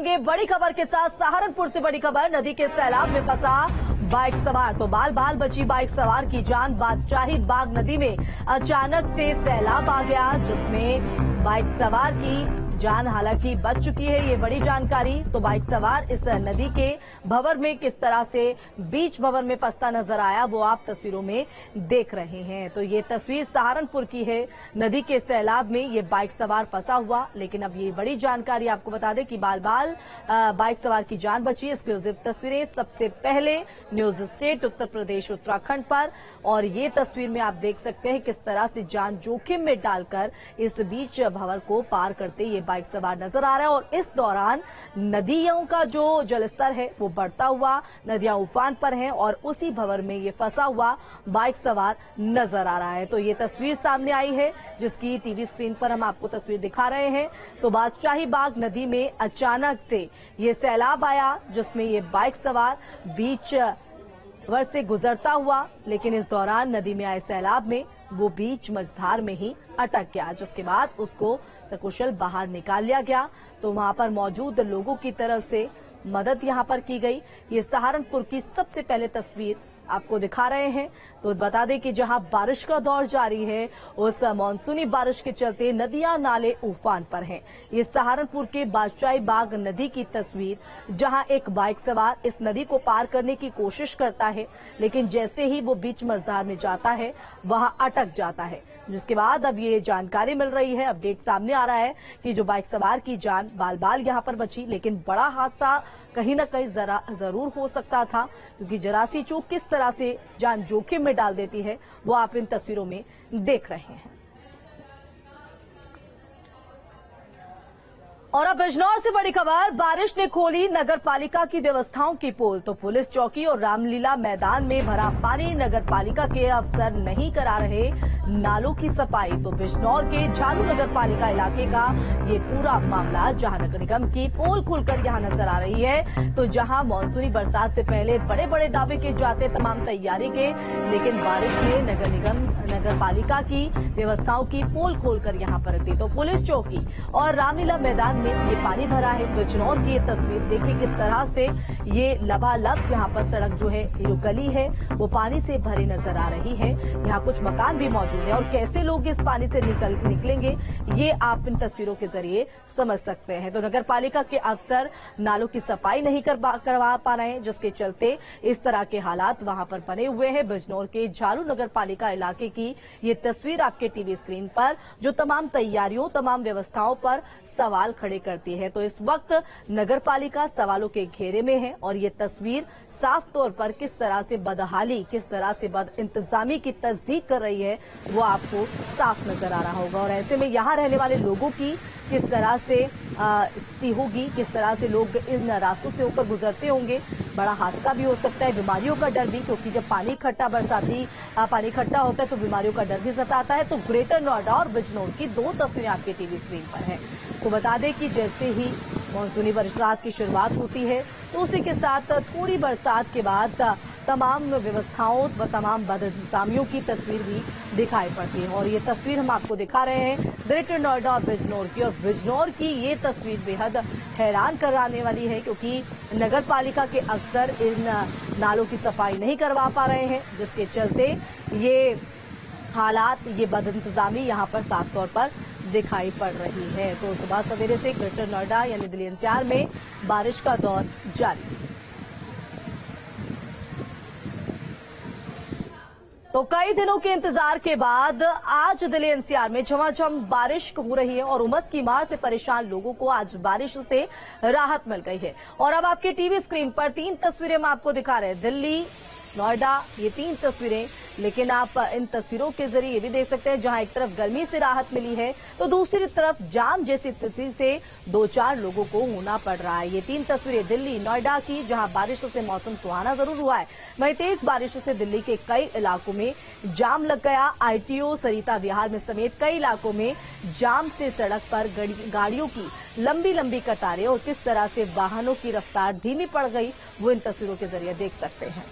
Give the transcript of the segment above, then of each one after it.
बढ़ेंगे बड़ी खबर के साथ। सहारनपुर से बड़ी खबर, नदी के सैलाब में फंसा बाइक सवार। तो बाल बाल बची बाइक सवार की जान। बादशाही बाग नदी में अचानक से सैलाब आ गया, जिसमें बाइक सवार की जान हालांकि बच चुकी है, ये बड़ी जानकारी। तो बाइक सवार इस नदी के भंवर में किस तरह से बीच भंवर में फंसता नजर आया, वो आप तस्वीरों में देख रहे हैं। तो ये तस्वीर सहारनपुर की है, नदी के सैलाब में ये बाइक सवार फंसा हुआ। लेकिन अब ये बड़ी जानकारी आपको बता दें कि बाल बाल बाइक सवार की जान बची। एक्सक्लूसिव तस्वीरें सबसे पहले न्यूज स्टेट उत्तर प्रदेश उत्तराखंड पर, और ये तस्वीर में आप देख सकते हैं किस तरह से जान जोखिम में डालकर इस बीच भंवर को पार करते ये बाइक सवार नजर आ रहा है। और इस दौरान नदियों का जो जलस्तर है वो बढ़ता हुआ, नदियां उफान पर हैं और उसी भंवर में ये फंसा हुआ बाइक सवार नजर आ रहा है। तो ये तस्वीर सामने आई है, जिसकी टीवी स्क्रीन पर हम आपको तस्वीर दिखा रहे हैं। तो बादशाही बाग नदी में अचानक से ये सैलाब आया, जिसमें ये बाइक सवार बीच भंवर से गुजरता हुआ, लेकिन इस दौरान नदी में आए सैलाब में वो बीच मझधार में ही अटक गया, जिसके बाद उसको सकुशल बाहर निकाल लिया गया। तो वहां पर मौजूद लोगों की तरफ से मदद यहां पर की गई। ये सहारनपुर की सबसे पहले तस्वीर आपको दिखा रहे हैं। तो बता दें कि जहां बारिश का दौर जारी है, उस मानसूनी बारिश के चलते नदियां नाले उफान पर हैं। ये सहारनपुर के बादशाही बाग नदी की तस्वीर, जहां एक बाइक सवार इस नदी को पार करने की कोशिश करता है, लेकिन जैसे ही वो बीच मझधार में जाता है वहां अटक जाता है, जिसके बाद अब ये जानकारी मिल रही है, अपडेट सामने आ रहा है कि जो बाइक सवार की जान बाल बाल यहां पर बची। लेकिन बड़ा हादसा कहीं ना कहीं जरूर हो सकता था, क्योंकि जरा सी चूक किस तरह से जान जोखिम में डाल देती है वो आप इन तस्वीरों में देख रहे हैं। और अब बिजनौर से बड़ी खबर, बारिश ने खोली नगर पालिका की व्यवस्थाओं की पोल। तो पुलिस चौकी और रामलीला मैदान में भरा पानी, नगर पालिका के अफसर नहीं करा रहे नालों की सफाई। तो बिजनौर के झालू नगर पालिका इलाके का ये पूरा मामला, जहां नगर निगम की पोल खुलकर यहां नजर आ रही है। तो जहां मानसूनी बरसात से पहले बड़े बड़े दावे किए जाते तमाम तैयारी के, लेकिन बारिश ने नगर पालिका की व्यवस्थाओं की पोल खोलकर यहां पर रखी। तो पुलिस चौकी और रामलीला मैदान में ये पानी भरा है। बिजनौर की ये तस्वीर देखिए किस तरह से ये लबालब यहाँ पर सड़क जो है, जो गली है वो पानी से भरी नजर आ रही है। यहाँ कुछ मकान भी मौजूद है और कैसे लोग इस पानी से निकलेंगे ये आप इन तस्वीरों के जरिए समझ सकते हैं। तो नगर पालिका के अफसर नालों की सफाई नहीं करवा पा रहे हैं, जिसके चलते इस तरह के हालात वहां पर बने हुए हैं। बिजनौर के झालू नगर पालिका इलाके की ये तस्वीर आपके टीवी स्क्रीन पर, जो तमाम तैयारियों तमाम व्यवस्थाओं पर सवाल खड़े करती है। तो इस वक्त नगर पालिका सवालों के घेरे में है और ये तस्वीर साफ तौर पर किस तरह से बदहाली, किस तरह से बद इंतजामी की तस्दीक कर रही है वो आपको साफ नजर आ रहा होगा। और ऐसे में यहाँ रहने वाले लोगों की किस तरह से स्थिति होगी, किस तरह से लोग इन रास्तों से होकर गुजरते होंगे। बड़ा हादसा भी हो सकता है, बीमारियों का डर भी, क्योंकि जब पानी इकट्ठा बरसाती पानी इकट्ठा होता है तो बीमारियों का डर भी सताता है। तो ग्रेटर नोएडा और बिजनौर की दो तस्वीरें आपके टीवी स्क्रीन पर है। तो बता दें कि जैसे ही मानसूनी बरसात की शुरुआत होती है तो उसी के साथ थोड़ी बरसात के बाद तमाम व्यवस्थाओं व तमाम बदइंतजामियों की तस्वीर भी दिखाई पड़ती है। और ये तस्वीर हम आपको दिखा रहे हैं ग्रेटर नोएडा और बिजनौर की। और बिजनौर की ये तस्वीर बेहद हैरान कराने वाली है, क्योंकि नगर पालिका के अफसर इन नालों की सफाई नहीं करवा पा रहे हैं, जिसके चलते ये हालात, ये बदइंतजामी यहाँ पर साफ तौर पर दिखाई पड़ रही है। तो सुबह सवेरे से ग्रेटर नोएडा यानी दिल्ली एनसीआर में बारिश का दौर जारी। तो कई दिनों के इंतजार के बाद आज दिल्ली एनसीआर में झमाझम बारिश हो रही है और उमस की मार से परेशान लोगों को आज बारिश से राहत मिल गई है। और अब आपके टीवी स्क्रीन पर तीन तस्वीरें हम आपको दिखा रहे हैं, दिल्ली, नोएडा, ये तीन तस्वीरें। लेकिन आप इन तस्वीरों के जरिए ये भी देख सकते हैं, जहां एक तरफ गर्मी से राहत मिली है तो दूसरी तरफ जाम जैसी स्थिति से दो चार लोगों को होना पड़ रहा है। ये तीन तस्वीरें दिल्ली, नोएडा की, जहां बारिशों से मौसम सुहाना जरूर हुआ है, वहीं तेज बारिशों से दिल्ली के कई इलाकों में जाम लग गया। आईटीओ, सरिता विहार में समेत कई इलाकों में जाम से सड़क पर गाड़ियों की लंबी लंबी कतारें और किस तरह से वाहनों की रफ्तार धीमी पड़ गई वो इन तस्वीरों के जरिए देख सकते हैं।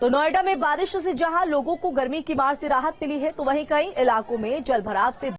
तो नोएडा में बारिश से जहां लोगों को गर्मी की मार से राहत मिली है, तो वहीं कई इलाकों में जलभराव से